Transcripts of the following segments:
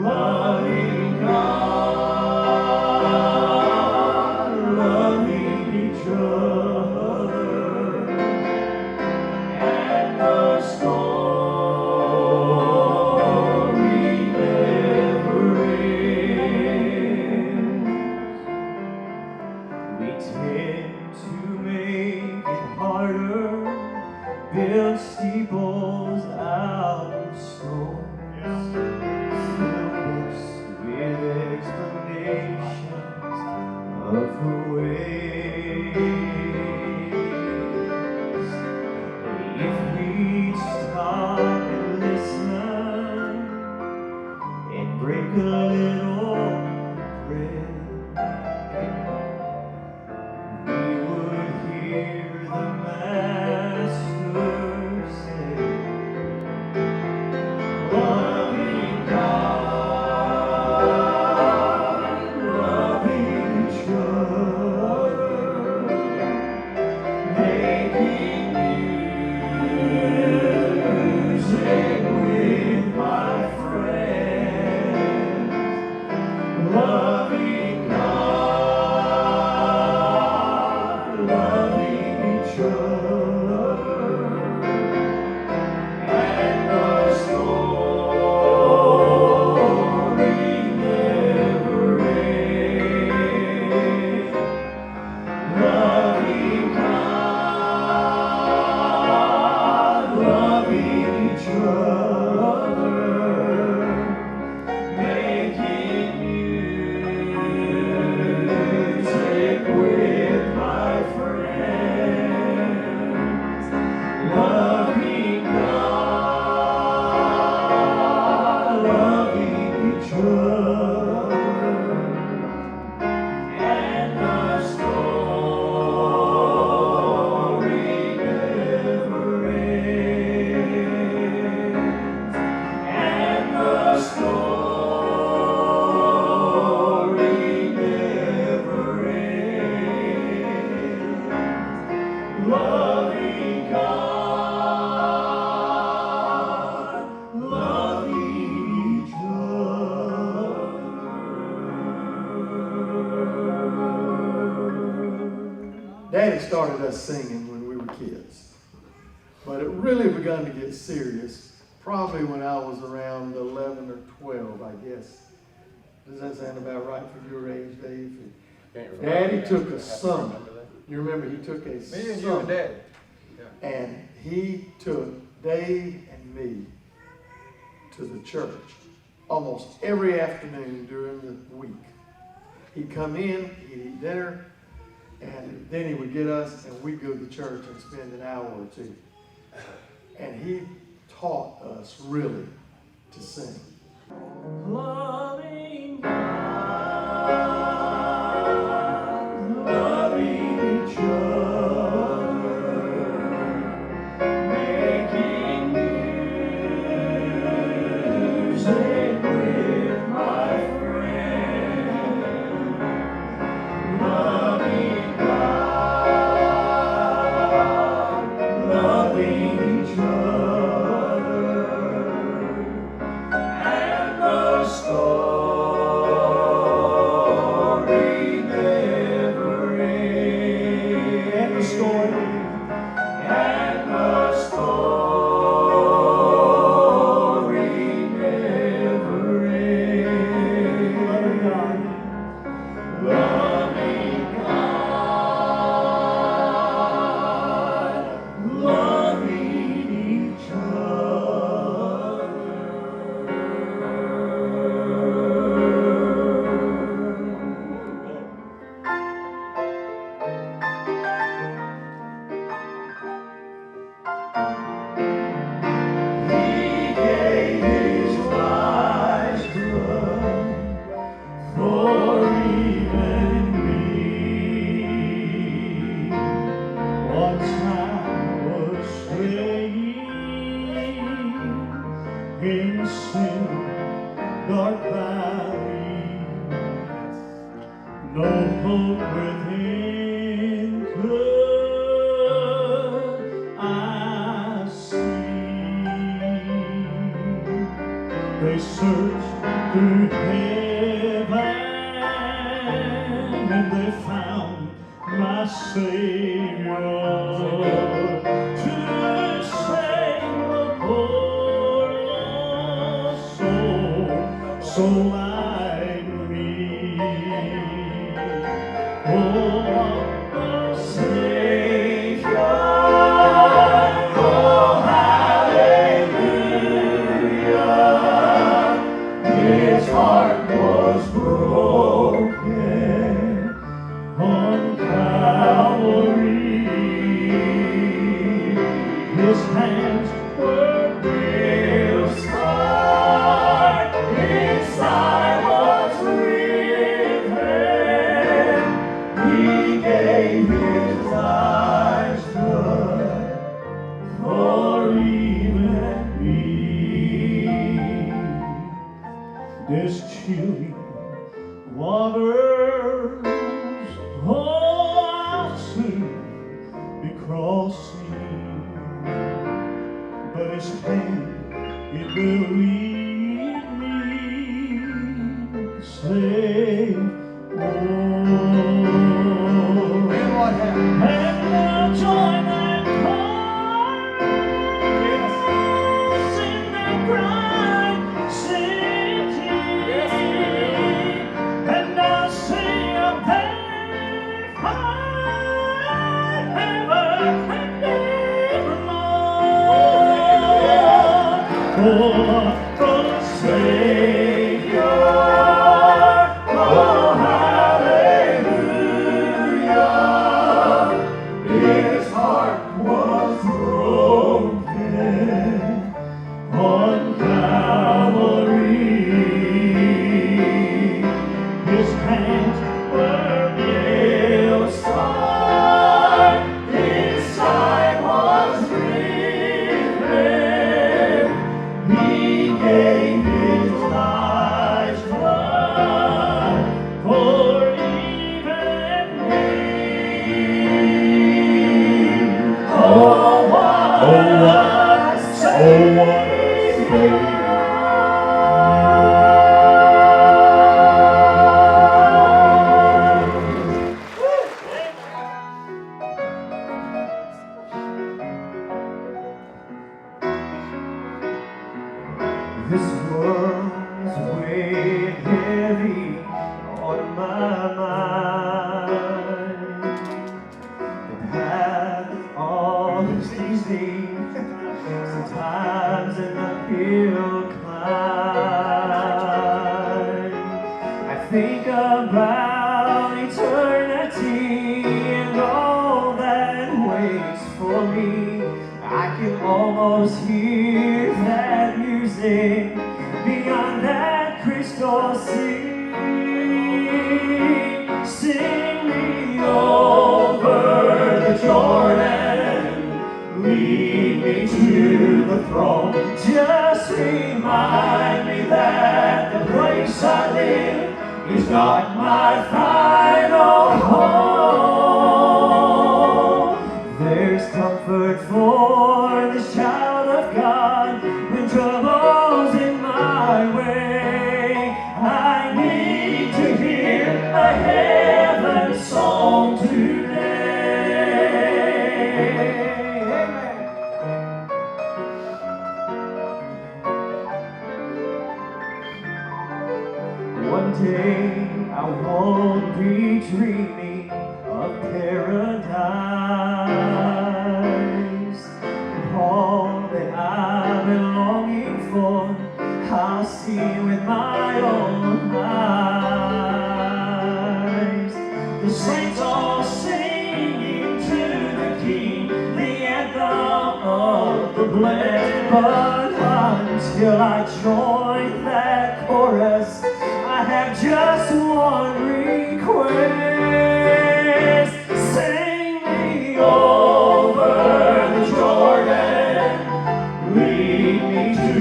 Loving God, loving each other, and the story never ends. We tend to make it harder, build steeples out of stone. With explanations of the ways. If we stop and listen and break a little bread, we would hear the Master say, loving God, loving each other, making music with my friends. Loving God, loving each other, and the story never ends. Loving God, loving each other, making music with my friends. Loving God, loving each other, and the story never ends. And the story never ends. Loving God, loving each other. Daddy started us singing when we were kids, but it really begun to get serious probably when I was around 11 or 12, I guess. Does that sound about right for your age, Dave? Daddy took a summer. You remember he took a Me and you and summer, Daddy. and he took Dave and me to the church almost every afternoon during the week. He'd come in, he'd eat dinner, and then he would get us and we'd go to the church and spend an hour or two. And he taught us really to sing. Loving God, loving each other, making music with my friends. Loving God, loving each other, and the story never ends. And the story, and the story never ends. Loving God, loving each other. He gave his life's blood for even me. Once I was straying in sin, dark valley, no hope within could I see. They searched through heaven and they found my Savior to save a poor lost soul like me. Oh, a Savior, oh, hallelujah. His heart was broken on Calvary. His hands were nail-scarred, his side was riven. He gave his life's blood for even me. This chilly waters, oh, I'll soon be crossing, but his hand, it will lead me safe home. And what happened? And I'll join that chorus in that bright city, and I'll sing a forever and evermore. For the Savior, oh, hallelujah. His heart was broken on Calvary. His hands were nail-scarred, his side was riven. He gave his life's blood for even me. Oh, what a Savior. This world's weighing heavy on my mind. The path is always easy, sometimes an uphill climb. I think about eternity and all that waits for me. I can almost hear that music beyond that crystal sea. Sing me over the Jordan, lead me to the throne. Just remind me that the place I live is not my final home. There's comfort for this child of God when trouble's in my way. I need to hear a heaven song today. Amen. One day I won't be dreaming of paradise, and all that I've been longing for I'll see with my own eyes. The saints all singing to the King, the anthem of the blessed. But until I join that chorus, I have just one request. Sing me over the Jordan, lead me to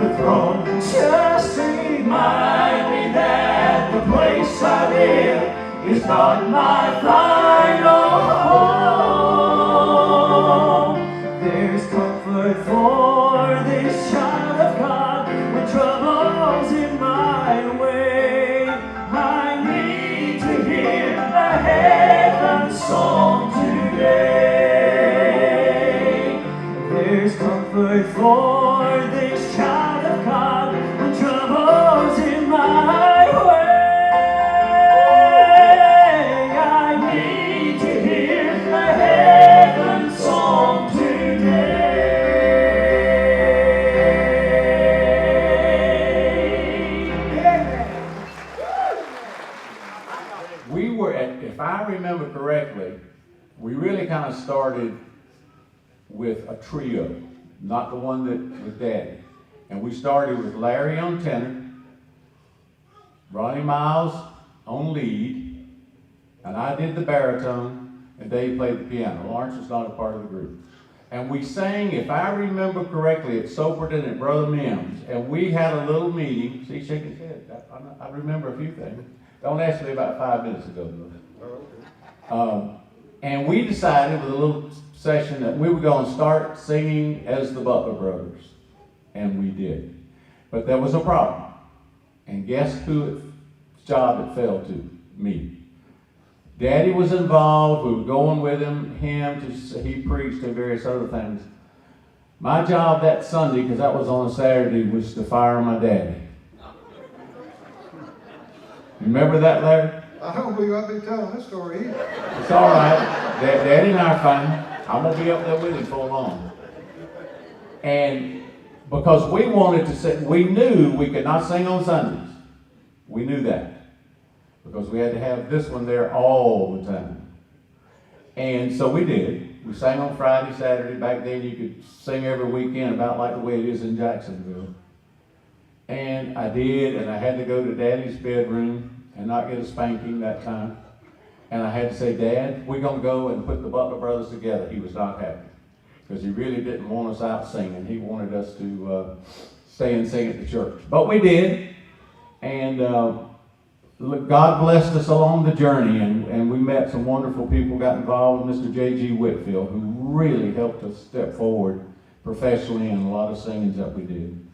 the throne. Just remind me that the place I live is not my final home. There's comfort for this child of God when troubles I remember correctly, we really kind of started with a trio, not the one that was Daddy. And we started with Larry on tenor, Ronnie Miles on lead, and I did the baritone, and Dave played the piano. Lawrence was not a part of the group. And we sang, if I remember correctly, at Soperton at Brother Mims, and we had a little meeting. See, shaking his head. I remember a few things. Don't ask me about 5 minutes ago, though. And we decided with a little session that we were going to start singing as the Butler Brothers. And we did. But there was a problem. And guess whose job it fell to? Me. Daddy was involved. We were going with him he preached and various other things. My job that Sunday, because that was on a Saturday, was to fire my daddy. Remember that, Larry? I don't believe I'll be telling this story either. It's all right. Daddy and I are fine. I'm going to be up there with him for long. And because we wanted to sing, we knew we could not sing on Sundays. We knew that. Because we had to have this one there all the time. And so we did. We sang on Friday, Saturday. Back then you could sing every weekend, about like the way it is in Jacksonville. And I did, and I had to go to Daddy's bedroom and not get a spanking that time. And I had to say, Dad, we're going to go and put the Butler Brothers together. He was not happy. Because he really didn't want us out singing. He wanted us to stay and sing at the church. But we did. And God blessed us along the journey, and we met some wonderful people, got involved with Mr. J.G. Whitfield, who really helped us step forward professionally in a lot of singings that we did.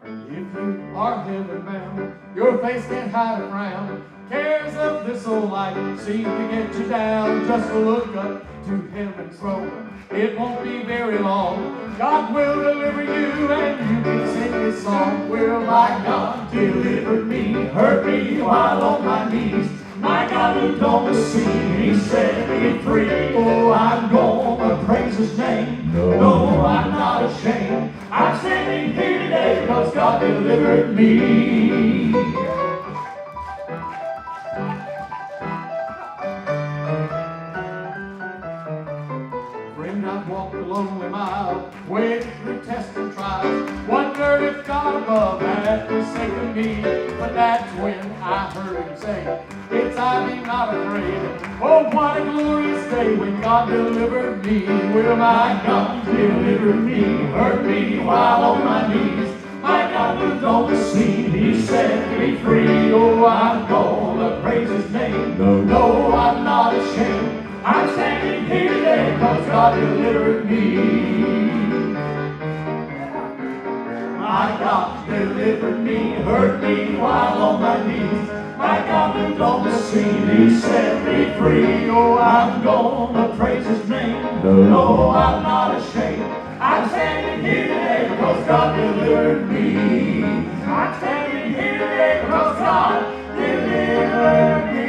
If you are heaven bound, your face can't hide a frown. Cares of this old life seem to get you down. Just look up to heaven's throne. It won't be very long. God will deliver you, and you can sing this song. Will my God deliver me, hurt me while on my knees? My God who don't deceive, He set me free. Oh, I'm gonna praise His name. No, I'm not ashamed. I'm standing here today because God delivered me. I've walked a lonely mile, waded through tests and trials, wondered if God above had forsaken me. But that's when I heard Him say, it's I, be not afraid. Oh, what a glorious day when God delivered me. Will my God deliver me, hurt me while on my knees? My God who don't deceive, He set me free. Oh, I'm gonna praise His name. No, I'm not ashamed. I'm standing here today because God delivered me. My God delivered me, hurt me while on my knees. My God who don't deceive, He set me free. Oh, I'm gonna praise His name. No, I'm not ashamed. I'm standing here today because God delivered me. I'm standing here today because God delivered me.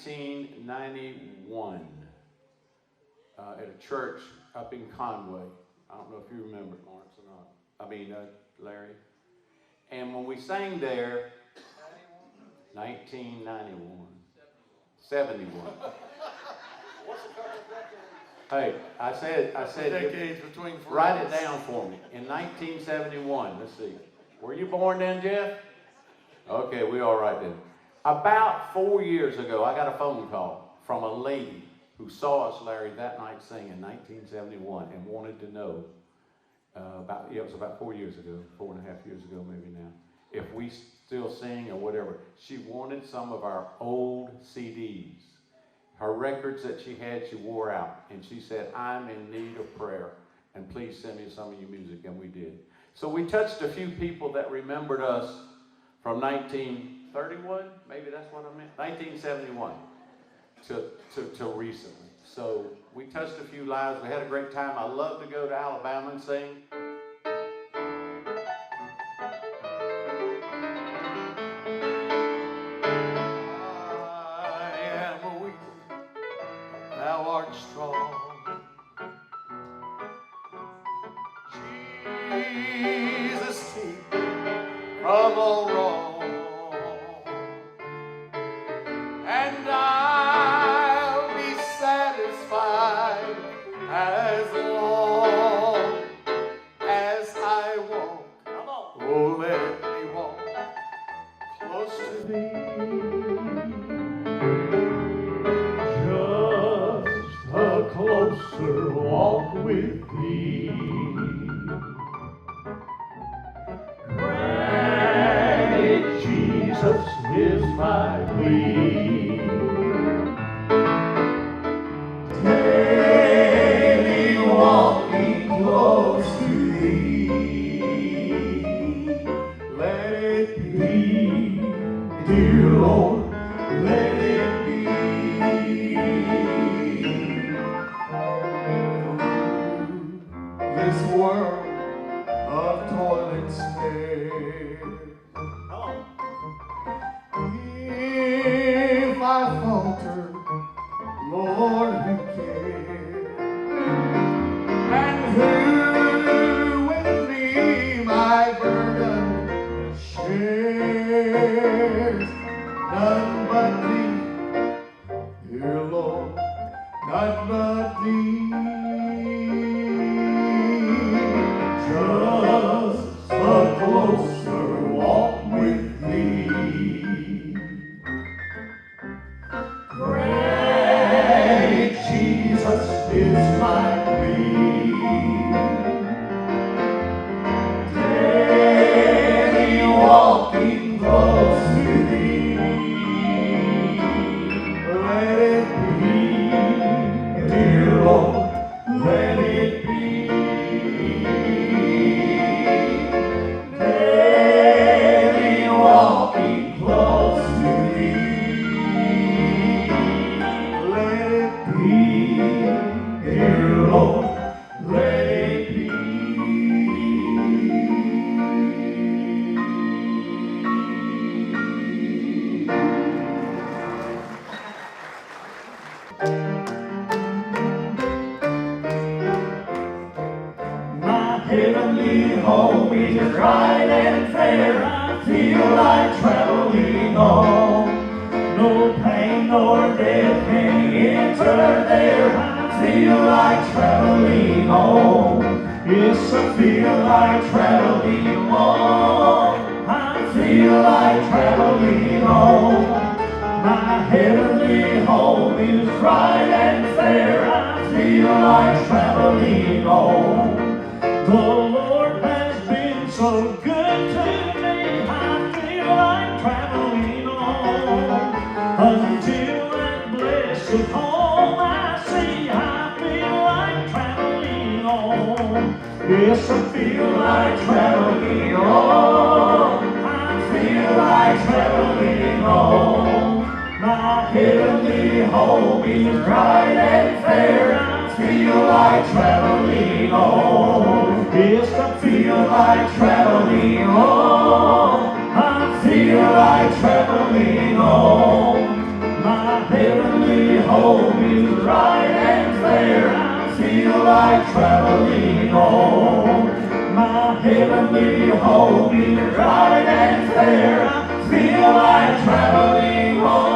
1991 at a church up in Conway. I don't know if you remember it, Lawrence, or not. Larry. And when we sang there, 1991, 71. Hey, I said, Decades between friends. write it down for me. In 1971, let's see. Were you born then, Jeff? Okay, we all right then. About 4 years ago, I got a phone call from a lady who saw us, Larry, that night sing in 1971 and wanted to know, it was about 4 years ago, 4.5 years ago maybe now, if we still sing or whatever. She wanted some of our old CDs. Her records that she had, she wore out. And she said, I'm in need of prayer, and please send me some of your music, and we did. So we touched a few people that remembered us from 1931, maybe that's what I meant, 1971 to recently. So we touched a few lives. We had a great time. I love to go to Alabama and sing. I am weak, thou art strong. Jesus, keep from all wrong, and I'll be satisfied as long as I walk. Oh, let me walk close to thee. Just a closer walk with thee. Granted, Jesus is my plea. Daily walking close to thee. Let it be, dear Lord, let it be. This world of toil and snare, if I falter, Lord, who cares? And who with me my burden shares? None but thee, dear Lord, none but thee. Just a closer walk with thee. Great Jesus is my plea. Daily walking close to thee. Let it be, dear Lord, let it be. Daily walking close to thee. Let it be, dear Lord, let it be. My heavenly home is bright and fair. I feel like traveling on. No pain nor death can enter there. I feel like traveling on. Yes, I feel like traveling on. I feel like traveling on. My heavenly home is bright and fair. I feel like traveling on. The Lord has been so good to me. I feel like traveling on until that blessed home I see. I feel like traveling on. Yes, I feel like traveling on. I feel like traveling on. My heavenly home is bright and fair. I feel like traveling on. Yes, I feel like traveling on. I feel like traveling on. My heavenly home is bright and fair. I feel like traveling on. My heavenly home is bright and fair. I feel like traveling on.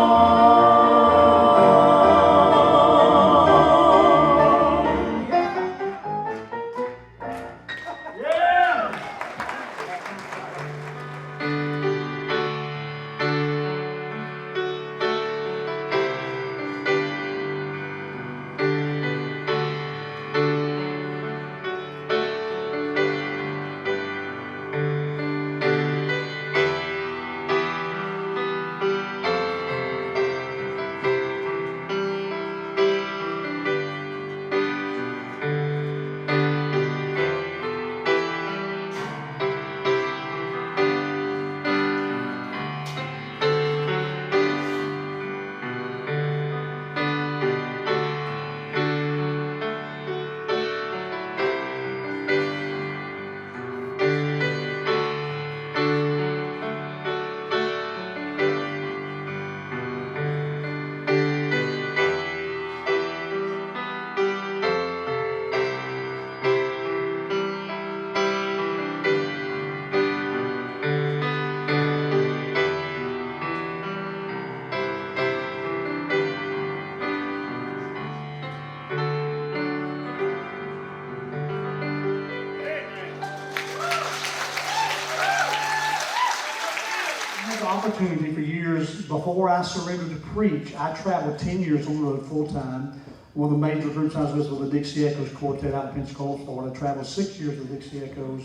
Opportunity for years before I surrendered to preach. I traveled 10 years on the road full time. One of the major groups I was with was the Dixie Echoes Quartet out of Pensacola, Florida. I traveled 6 years with Dixie Echoes.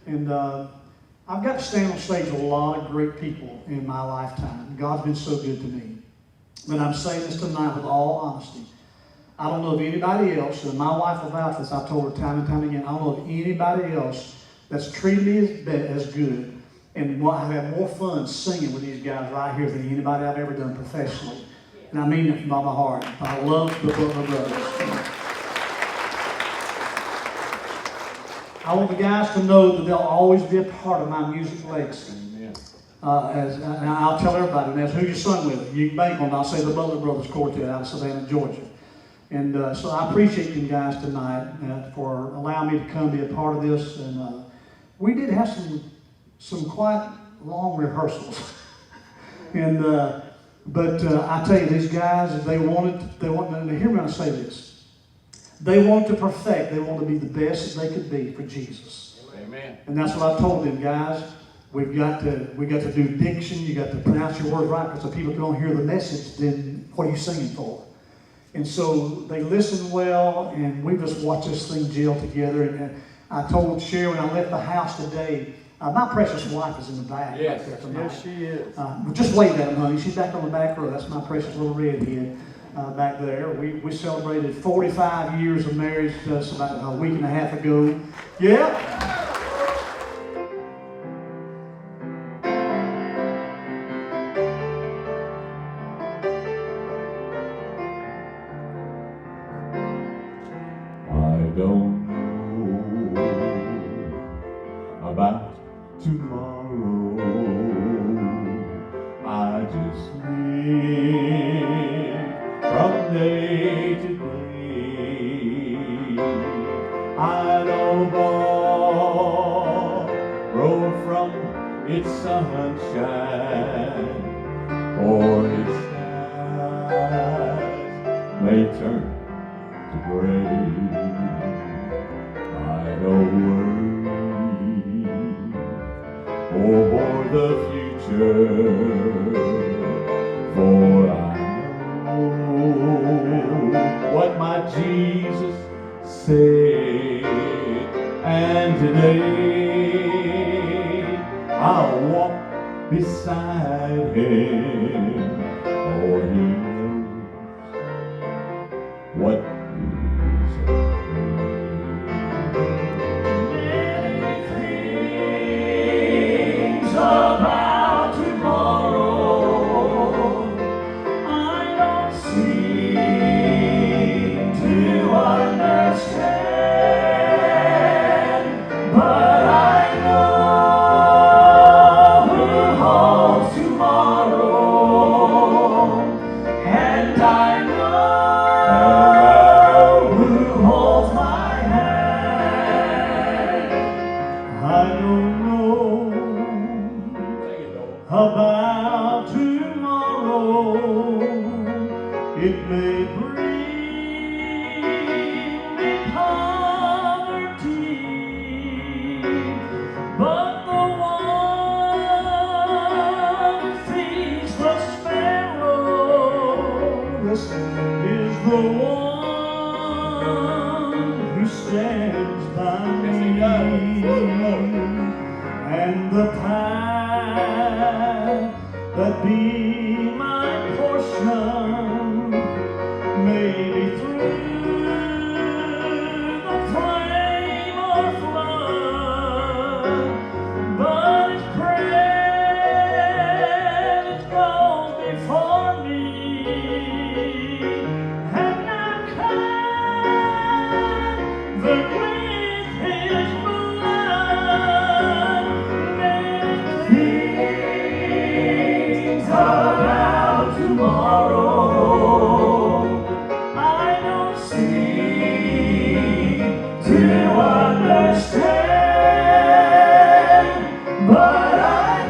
And I've got to stand on stage with a lot of great people in my lifetime. God's been so good to me. But I'm saying this tonight with all honesty. I don't know of anybody else, and my wife will vouch for this, I've told her time and time again, I don't know of anybody else that's treated me as good and I have more fun singing with these guys right here than anybody I've ever done professionally. And I mean it from all my heart. I love the Butler Brothers. I want the guys to know that they'll always be a part of my music legacy. And I'll tell everybody, and that's who you sung with. You can bank on it. I'll say the Butler Brothers Quartet out of Savannah, Georgia. And so I appreciate you guys tonight for allowing me to come be a part of this. And we did have some quite long rehearsals. And but I tell you, these guys, they want to hear me when I say this. They want to perfect. They want to be the best that they could be for Jesus. Amen. And that's what I told them, guys. We got to do diction. You got to pronounce your words right, because if people don't hear the message, then what are you singing for? And so they listened well, and we just watched this thing gel together. And I told Sherry when I left the house today, my precious wife is in the back. Yes, right there tonight. Yes, she is. Just wave at them, honey. She's back on the back row. That's my precious little redhead back there. We celebrated 45 years of marriage just about a week and a half ago. Yeah. I don't know about tomorrow. I just live from day to day. I don't borrow from its sunshine or its skies may turn to gray. I don't worry for the future, for I know what my Jesus said, and today I'll walk beside him, for he knows what is ahead. About tomorrow, I don't seem to understand, but I know who holds tomorrow. stands by Yes, me. he does. And the path that be my portion may be through the flame or flood, but His presence goes before me, and I'm covered with His blood. Many things about tomorrow I don't seem to understand, but I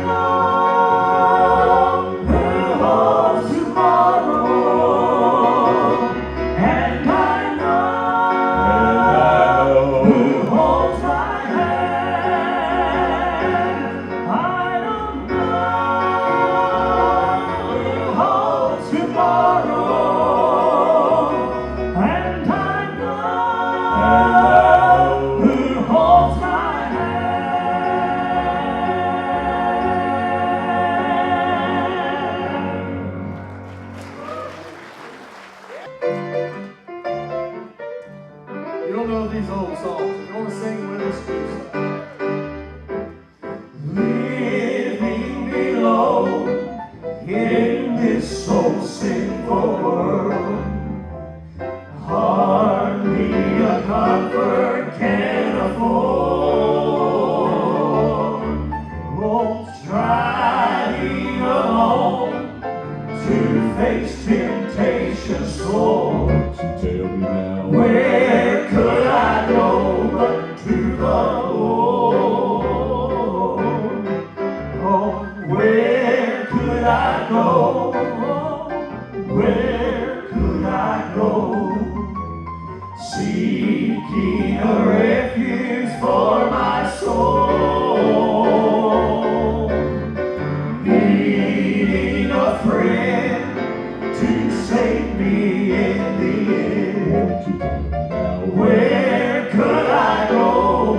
know who holds tomorrow, and I know who holds my hand. I don't know who holds tomorrow, and I know who holds my You don't know these old songs. If you want to sing with us, do so. Living below in this so sinful world, hardly a comfort can afford. Oh, striving alone to face temptation sore. Tell me now. Where could I go but to the Lord? Oh, where could I go? Where could I go? Seeking a refuge for my soul, needing a friend to save me in the end. Where could I go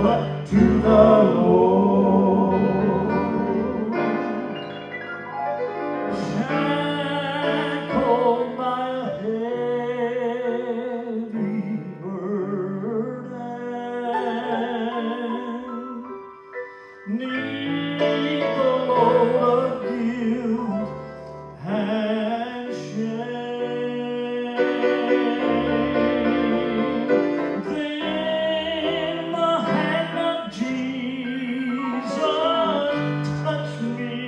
but to the Lord? Shackled by a heavy burden, 'neath the load of guilt and shame, then the hand of Jesus touched me,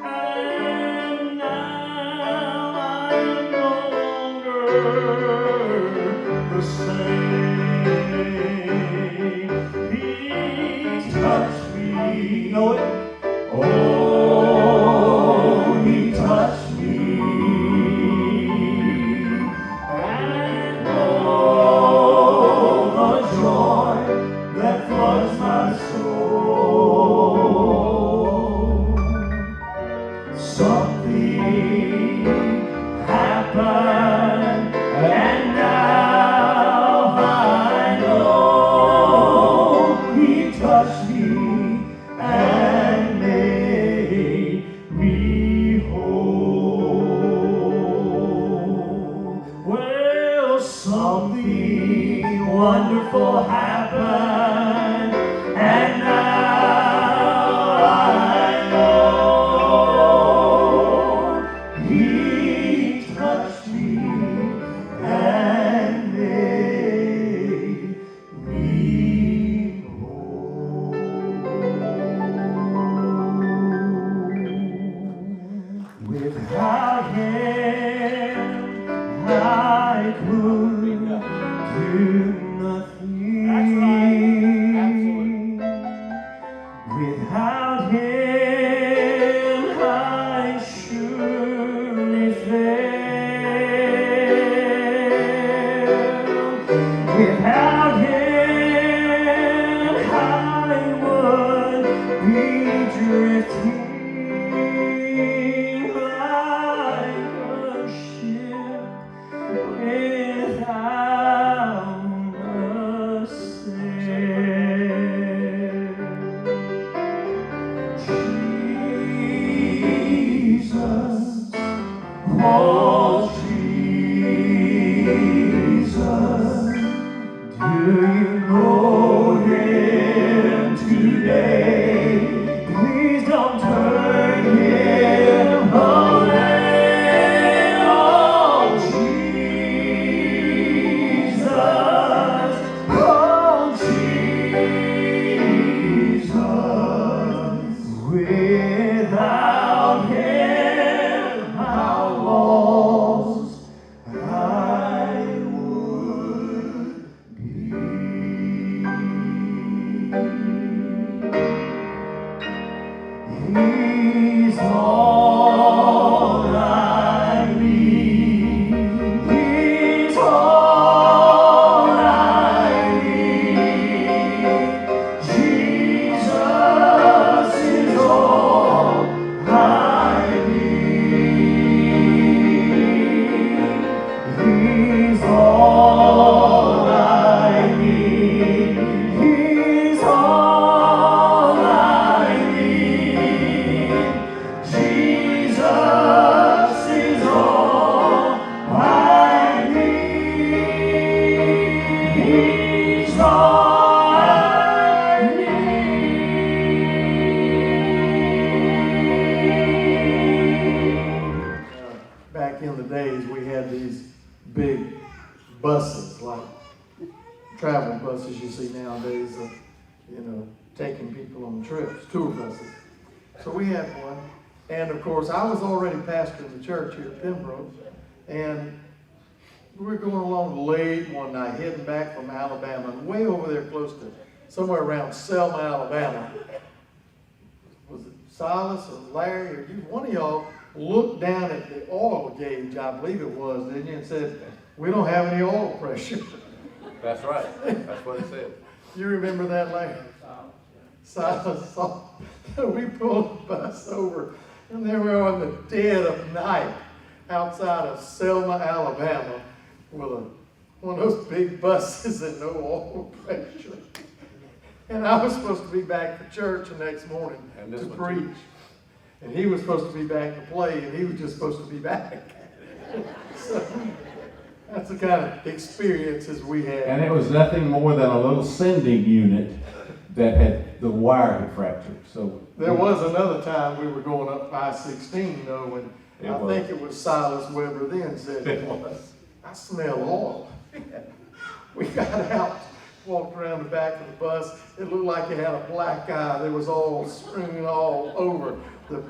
and now I'm no longer the same. He touched me. Know it? Oh, He touched me, and oh, the joy that floods my soul. Something happened, and now I know He touched me and made me whole. Well, something wonderful happened, and now I know He touched me and made me whole. Without Him, I could do nothing. That's right. Absolutely. Without Him, I surely fail. Without Him, I would be drifting like a ship without buses, like travel buses you see nowadays, taking people on trips, tour buses. So we had one. And of course, I was already pastoring the church here at Pembroke. And we were going along late one night, heading back from Alabama, and way over there close to somewhere around Selma, Alabama. Was it Silas or Larry or you? One of y'all looked down at the oil gauge, I believe it was, didn't you, and said, "We don't have any oil pressure." That's right. That's what it said. You remember that, Larry? Silas saw. We pulled the bus over, and there we are in the dead of night outside of Selma, Alabama, with one of those big buses and no oil pressure. And I was supposed to be back to church the next morning to preach. And he was supposed to be back to play, and he was just supposed to be back. So that's the kind of experiences we had. And it was nothing more than a little sending unit that had the wire had fractured. So there was another time we were going up I-16 though, and I think it was Silas Weber then said, "I smell oil." We got out, walked around the back of the bus. It looked like it had a black eye. There was oil strewn all over the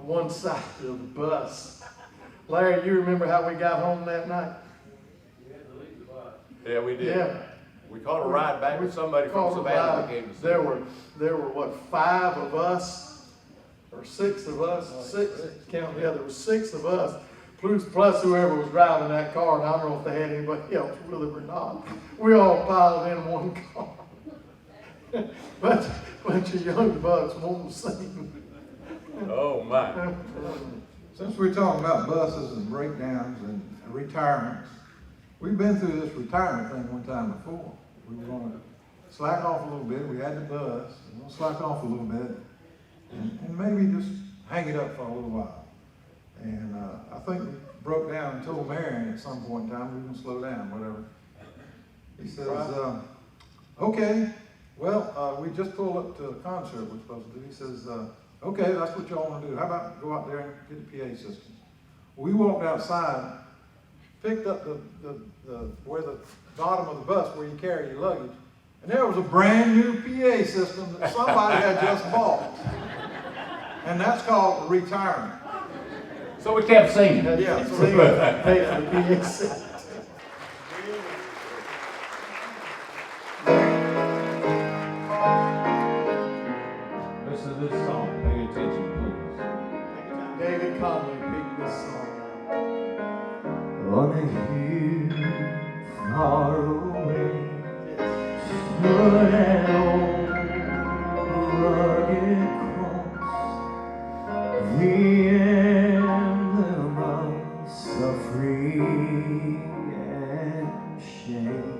one side of the bus. Larry, you remember how we got home that night? yeah, we did. Yeah. We caught a ride back with somebody from Savannah that came to see There were what, 5 of us, or 6 of us, 6, count the other, there were 6 of us, plus whoever was driving that car, and I don't know if they had anybody else with them or not. We all piled in one car. Bunch of young bucks won't sing. Oh my. Since we're talking about buses and breakdowns and retirements, we've been through this retirement thing one time before. We were going to slack off a little bit. We had the bus. We're going to slack off a little bit and maybe just hang it up for a little while. And I think we broke down and told Marion at some point in time we were going to slow down, whatever. He says, okay, well, we just pulled up to a concert we're supposed to do. He says, okay, that's what y'all want to do. How about go out there and get the PA system? We walked outside, picked up where the bottom of the bus where you carry your luggage, and there was a brand new PA system that somebody had just bought. And that's called retirement. So we kept singing. Yeah, so they pay for the PA system. Listen to this song. Pay attention, please. David Conley picked this song out. On a hill far away stood an old rugged cross, the emblem of suffering and shame.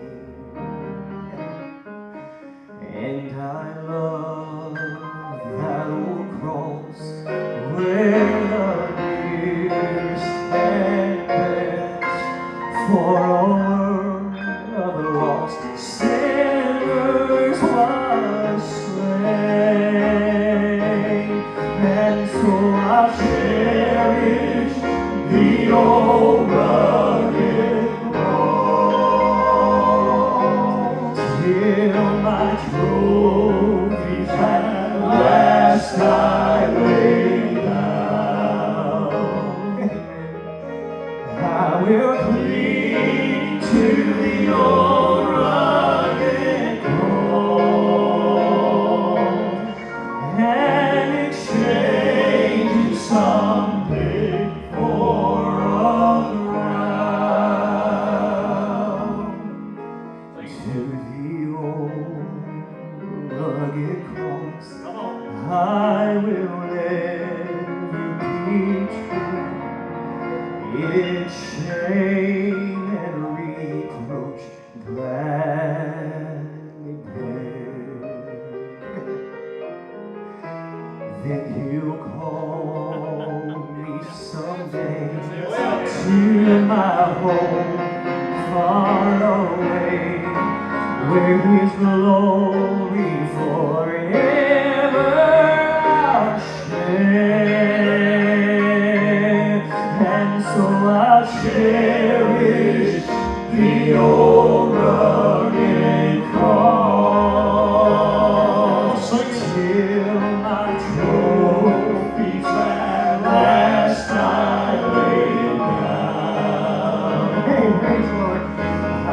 And I love that old cross where the years had passed, for all of the lost sinners was slain. And so I cherish the old rugged cross till my trophies at last I lay down. I will cling to the old rugged cross and exchange it someday for a crown. To the old rugged cross I will ever be true. Its shame and reproach gladly bear. Then he'll call me someday to my home far away, where his glory forever I'll share. And so I'll cherish the old rugged cross. Till my trophies at last I lay down. Hey, praise the Lord. I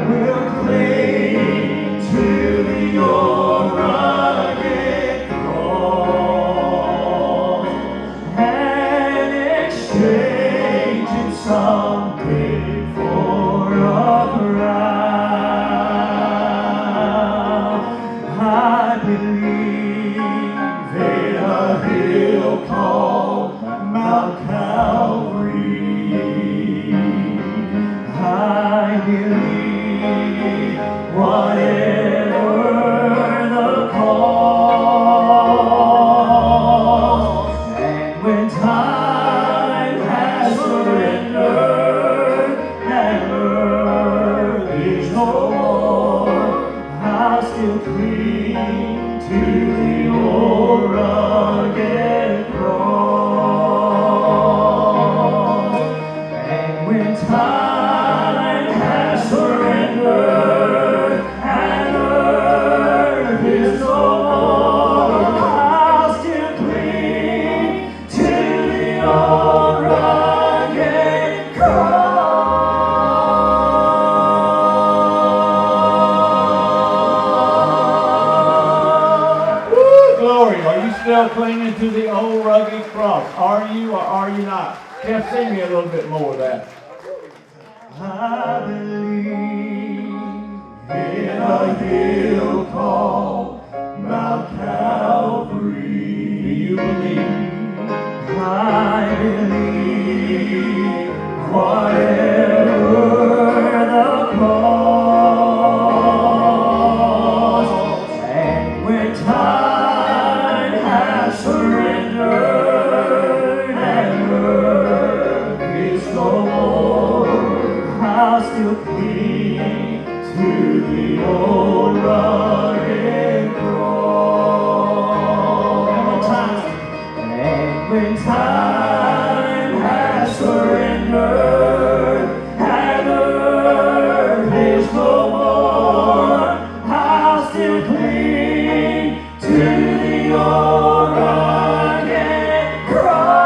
will cling to the old rugged cross and exchange it someday for a crown. I believe in a hill called Mount Calvary. I believe whatever the cost, and when time has surrendered and earth is no more, I'll still cling to the old rugged cross. And when time has surrendered and earth is no more, I'll still cling to the old rugged cross. Woo, glory. Are you still clinging to the old rugged cross? Are you or are you not? Jeff, sing me a little bit more of that. I believe in a hill called Mount Calvary. Do you believe? I believe whatever the cost, and when time has surrendered and earth is no more, I'll still cling to the old rugged cross. And when time has surrendered and earth is no more, I'll still cling to the old rugged cross.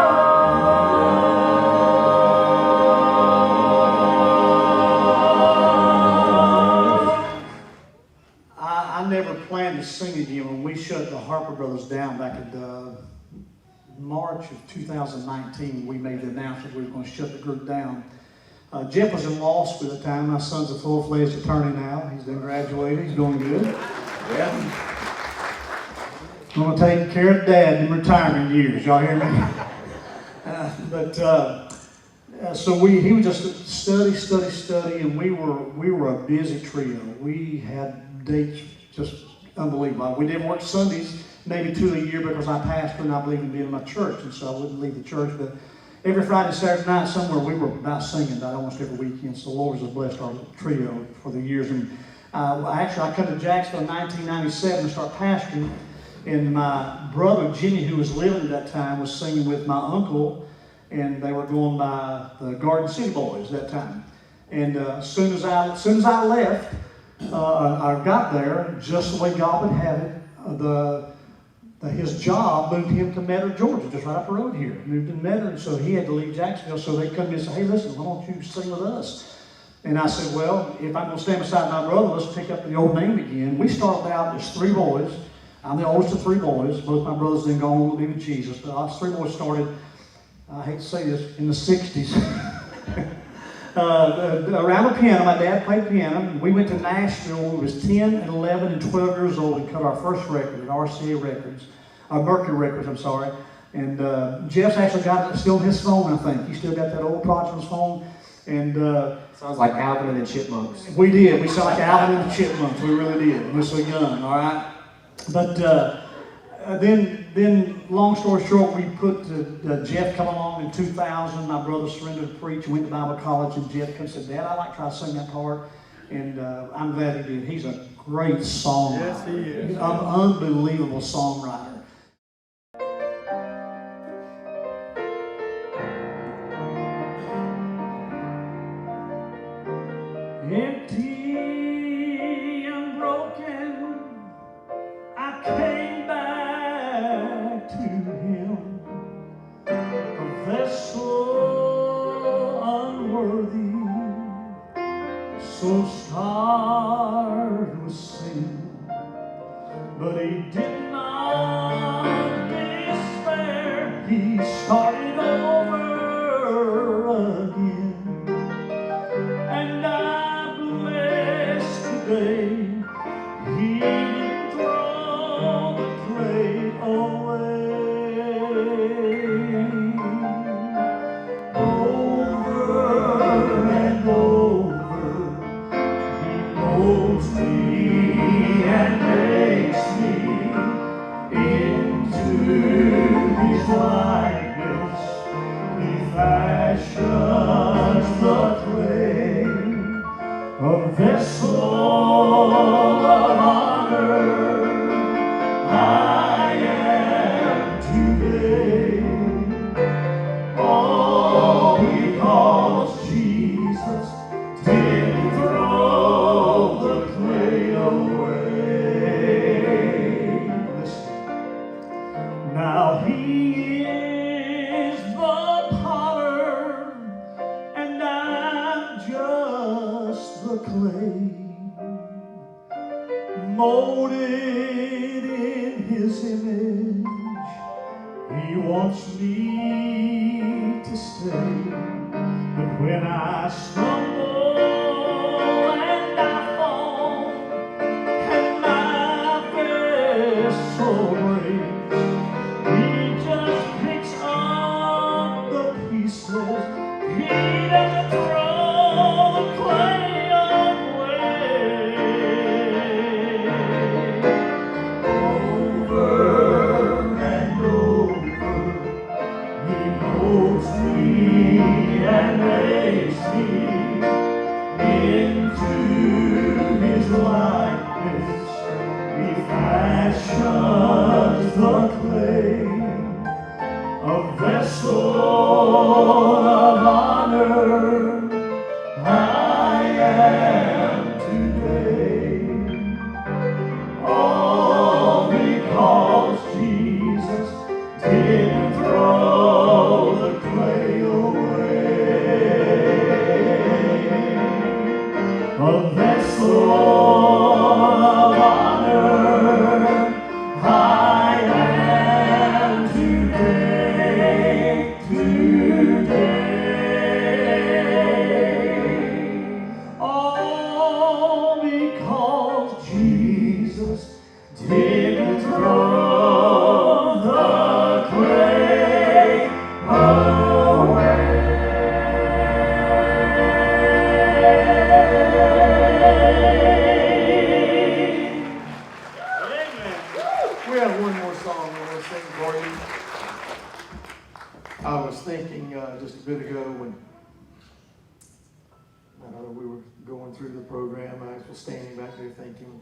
I never planned to sing again when we shut the Harper Brothers down back in March of 2019. We made the announcement we were going to shut the group down. Jeff was in law school at the time. My son's a full-fledged attorney now. He's been graduated. He's doing good. Yeah. Going to take care of Dad in retirement years. Y'all hear me? So he would just study, and we were a busy trio. We had dates just unbelievable. We didn't work Sundays, maybe 2 a year, because I pastor and I believe in being in my church, and so I wouldn't leave the church. But every Friday, Saturday night, somewhere we were about singing about almost every weekend. So the Lord has blessed our trio for the years. And actually, I come to Jacksonville in 1997 to start pastoring, and my brother Jimmy, who was living at that time, was singing with my uncle. And they were going by the Garden City Boys that time. And as soon as I left, I got there, just the way God would have it, his job moved him to Metter, Georgia, just right up the road here. Moved to Metter, and so he had to leave Jacksonville. So they come in and say, hey, listen, why don't you sing with us? And I said, well, if I'm going to stand beside my brother, let's pick up the old name again. We started out as 3 boys. I'm the oldest of 3 boys. Both my brothers then gone on to be with Jesus. But us 3 boys started, I hate to say this, in the 60s. Around the piano, my dad played piano. We went to Nashville when we was 10 and 11 and 12 years old and cut our first record at RCA Records, Mercury Records, I'm sorry. And Jeff's actually got it still on his phone, I think. He still got that old project on his phone. And sounds like Alvin and the Chipmunks. We did. We sound like Alvin and the Chipmunks. We really did. We were so young, all right? But then, long story short, we put Jeff come along in 2000. My brother surrendered to preach, went to Bible college, and Jeff comes and said, Dad, I'd like to try to sing that part. And I'm glad he did. He's a great songwriter. Yes, he is. He's an unbelievable songwriter. and broken, I came back to him, a vessel unworthy, so scarred with sin. But he did not despair. He started over again. And I bless today, he didn't throw the clay away. Over and over, he molds me and makes me into his likeness. He fashions the clay, a vessel of honor I am today. All because Jesus didn't throw the clay away. Listen. Now he is the potter, and I'm just the clay, molded in his image. He wants me to stay, but when I stumble and I fall, and my vessel breaks, he just picks up the pieces. He doesn't throw the clay away. Over and over, he molds me and makes me into his likeness. He fashions the clay, a vessel of honor I am today. All because Jesus didn't throw the clay away. A vessel of honor I am today, all because Jesus didn't throw the clay away. We have one more song I want to sing for you. I was thinking just a bit ago when we were going through the program, I was standing back there thinking,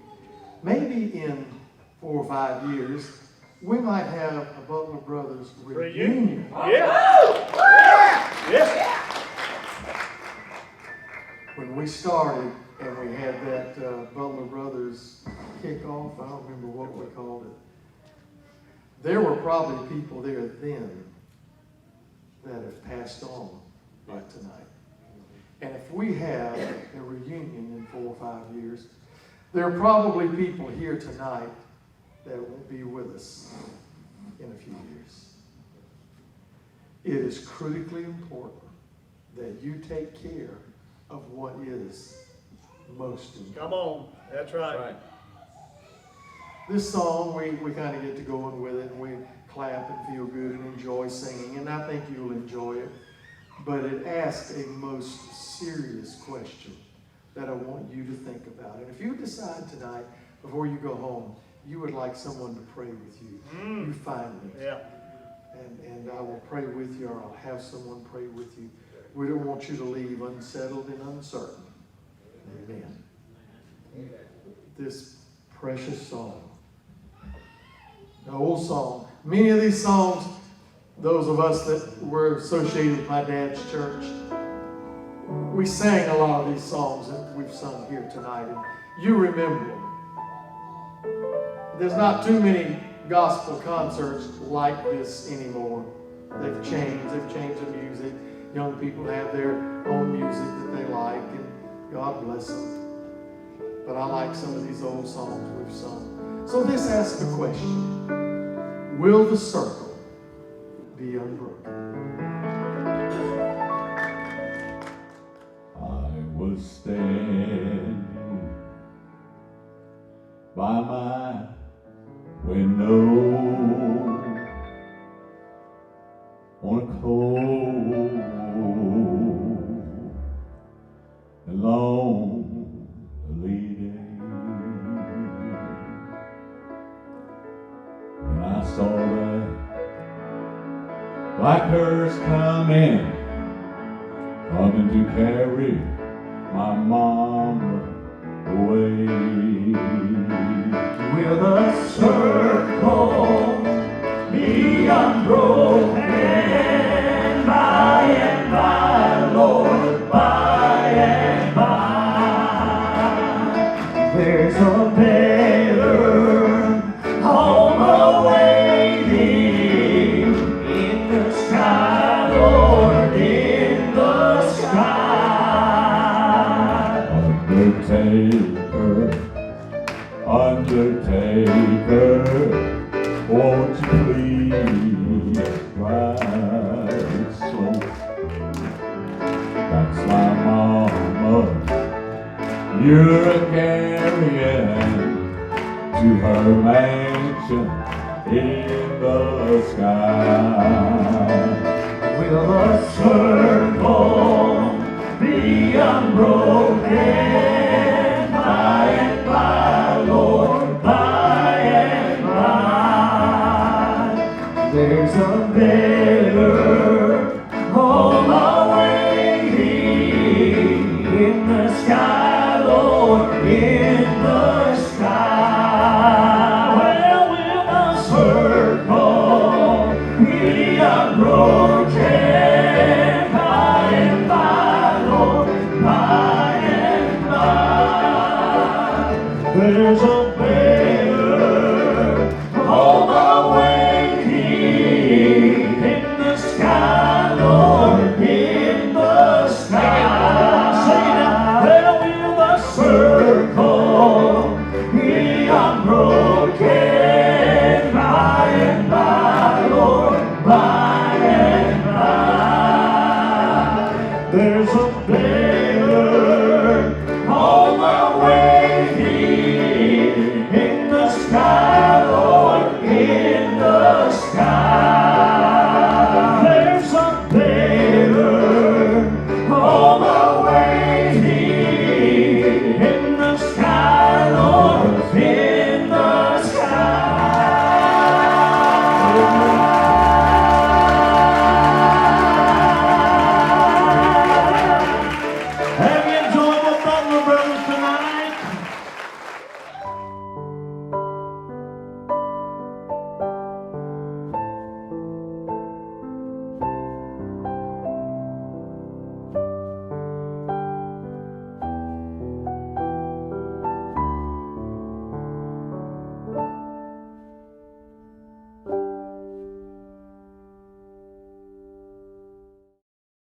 maybe in 4 or 5 years, we might have a Butler Brothers reunion. When we started and we had that Butler Brothers kickoff, I don't remember what we called it. There were probably people there then that have passed on right tonight. And if we have a reunion in 4 or 5 years, there are probably people here tonight that won't be with us in a few years. It is critically important that you take care of what is most important. Come on, that's right. This song, we kind of get to going with it, and we clap and feel good and enjoy singing, and I think you'll enjoy it. But it asks a most serious question that I want you to think about. And if you decide tonight, before you go home, you would like someone to pray with you, you find me. Yeah. And I will pray with you, or I'll have someone pray with you. We don't want you to leave unsettled and uncertain. Amen. This precious song, an old song. Many of these songs, those of us that were associated with my dad's church, We sang a lot of these songs that we've sung here tonight, and you remember them. There's not too many gospel concerts like this anymore. They've changed the music. Young people have their own music that they like, and God bless them. But I like some of these old songs we've sung. So this asks the question, will the circle be unbroken? I was standing by my window on a cold and lonely day, and I saw that black hearse coming to carry my mama away. Will the circle be unbroken by and by, Lord, by and by? There's a better home awaiting in the sky, Lord, in the sky. Undertaker, won't you please ride slow? That's my mama, you're a carrying to her mansion in the sky. Will the circle be unbroken by and by, Lord, by and by? There's a better home awaiting in the sky, Lord, in the sky. Well, will the circle be unbroken by and by, Lord, by and by? There's a